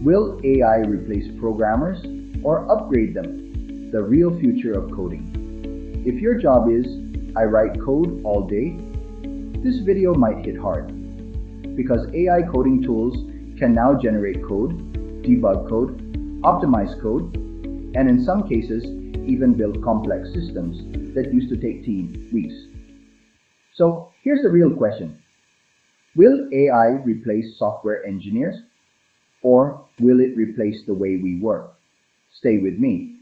Will AI replace programmers or upgrade them? The real future of coding. If your job is, I write code all day, this video might hit hard. Because AI coding tools can now generate code, debug code, optimize code, and in some cases, even build complex systems that used to take weeks. So here's the real question. Will AI replace software engineers? Or will it replace the way we work? Stay with me,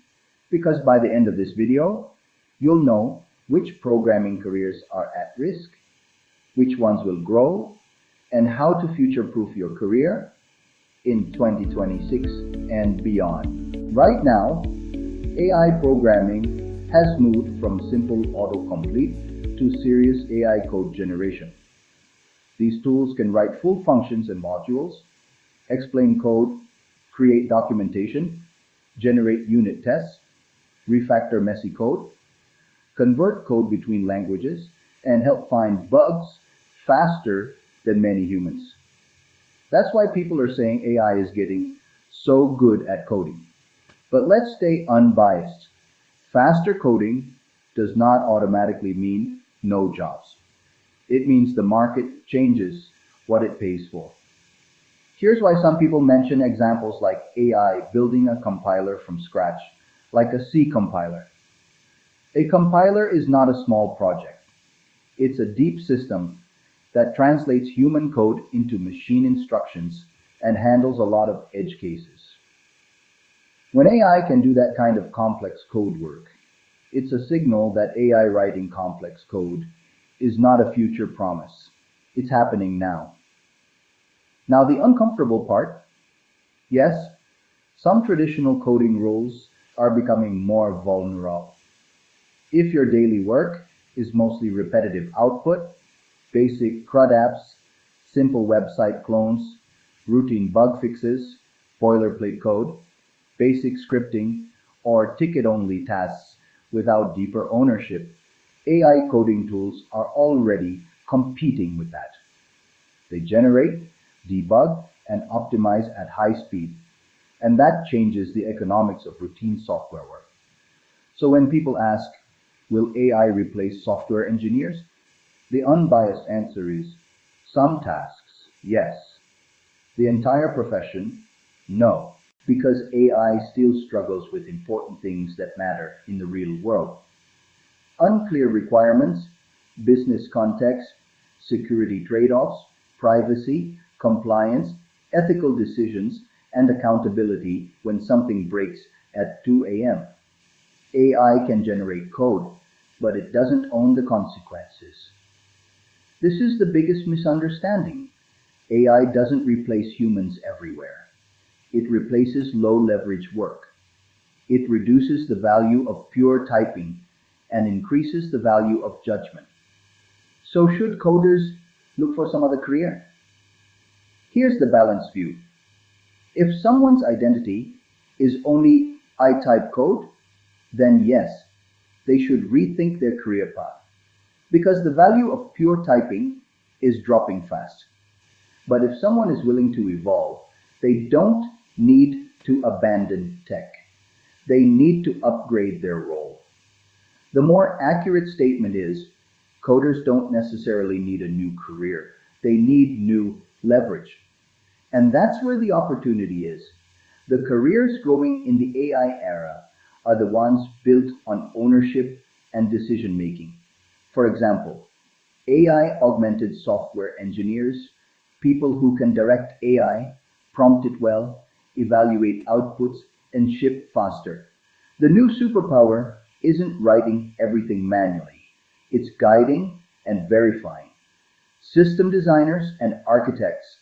because by the end of this video, you'll know which programming careers are at risk, which ones will grow, and how to future-proof your career in 2026 and beyond. Right now, AI programming has moved from simple autocomplete to serious AI code generation. These tools can write full functions and modules, explain code, create documentation, generate unit tests, refactor messy code, convert code between languages, and help find bugs faster than many humans. That's why people are saying AI is getting so good at coding. But let's stay unbiased. Faster coding does not automatically mean no jobs. It means the market changes what it pays for. Here's why some people mention examples like AI building a compiler from scratch, like a C compiler. A compiler is not a small project. It's a deep system that translates human code into machine instructions and handles a lot of edge cases. When AI can do that kind of complex code work, it's a signal that AI writing complex code is not a future promise. It's happening now. Now the uncomfortable part, yes, some traditional coding roles are becoming more vulnerable. If your daily work is mostly repetitive output, basic CRUD apps, simple website clones, routine bug fixes, boilerplate code, basic scripting, or ticket-only tasks without deeper ownership, AI coding tools are already competing with that. They generate, debug, and optimize at high speed, and that changes the economics of routine software work. So when people ask, will AI replace software engineers? The unbiased answer is, some tasks, yes. The entire profession, no, because AI still struggles with important things that matter in the real world. Unclear requirements, business context, security trade-offs, privacy, compliance, ethical decisions, and accountability when something breaks at 2 a.m. AI can generate code, but it doesn't own the consequences. This is the biggest misunderstanding. AI doesn't replace humans everywhere. It replaces low-leverage work. It reduces the value of pure typing and increases the value of judgment. So should coders look for some other career? Here's the balanced view. If someone's identity is only I type code, then yes, they should rethink their career path. Because the value of pure typing is dropping fast. But if someone is willing to evolve, they don't need to abandon tech. They need to upgrade their role. The more accurate statement is, coders don't necessarily need a new career. They need new leverage. And that's where the opportunity is. The careers growing in the AI era are the ones built on ownership and decision-making. For example, AI-augmented software engineers, people who can direct AI, prompt it well, evaluate outputs, and ship faster. The new superpower isn't writing everything manually. It's guiding and verifying. System designers and architects,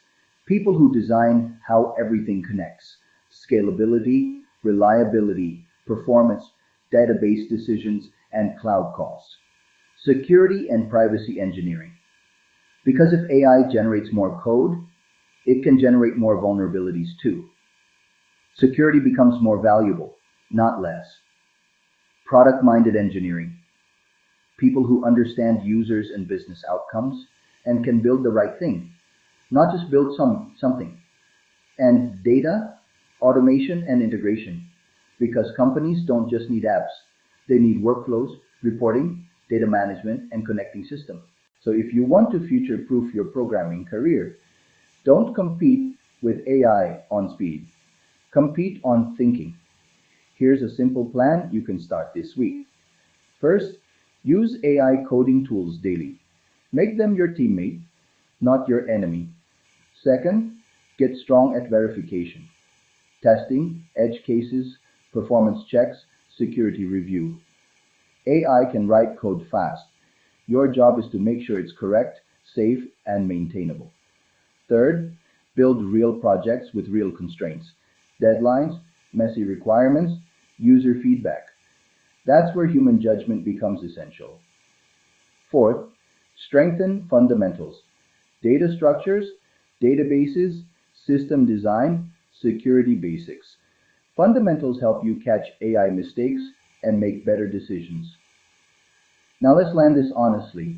people who design how everything connects, scalability, reliability, performance, database decisions, and cloud costs. Security and privacy engineering. Because if AI generates more code, it can generate more vulnerabilities too. Security becomes more valuable, not less. Product-minded engineering. People who understand users and business outcomes and can build the right thing, not just build something. And data, Automation and integration, because companies don't just need apps, they need workflows, reporting, data management, and connecting systems. So if you want to future-proof your programming career, don't compete with AI on speed. Compete on thinking. Here's a simple plan you can start this week. First, use AI coding tools daily. Make them your teammate, not your enemy. Second, get strong at verification. Testing, edge cases, performance checks, security review. AI can write code fast. Your job is to make sure it's correct, safe, and maintainable. Third, build real projects with real constraints. Deadlines, messy requirements, user feedback. That's where human judgment becomes essential. Fourth, strengthen fundamentals. Data structures, databases, system design, security basics. Fundamentals help you catch AI mistakes and make better decisions. Now let's land this honestly.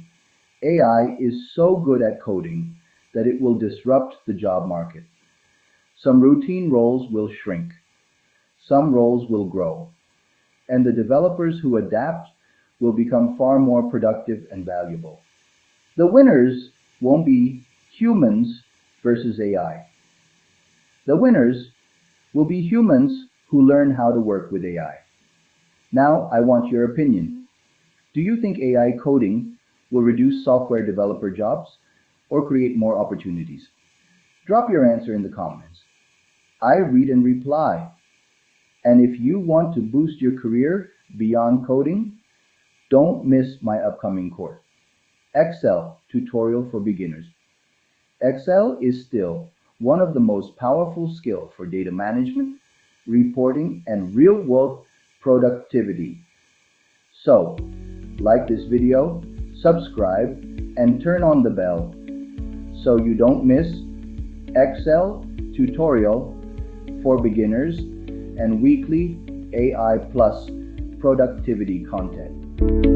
AI is so good at coding that it will disrupt the job market. Some routine roles will shrink, some roles will grow, and the developers who adapt will become far more productive and valuable. The winners won't be humans versus AI. The winners will be humans who learn how to work with AI. Now, I want your opinion. Do you think AI coding will reduce software developer jobs or create more opportunities? Drop your answer in the comments. I read and reply. And if you want to boost your career beyond coding, don't miss my upcoming course, Excel Tutorial for Beginners. Excel is still one of the most powerful skills for data management, reporting, and real-world productivity. So, like this video, subscribe, and turn on the bell so you don't miss Excel Tutorial for Beginners and weekly AI Plus productivity content.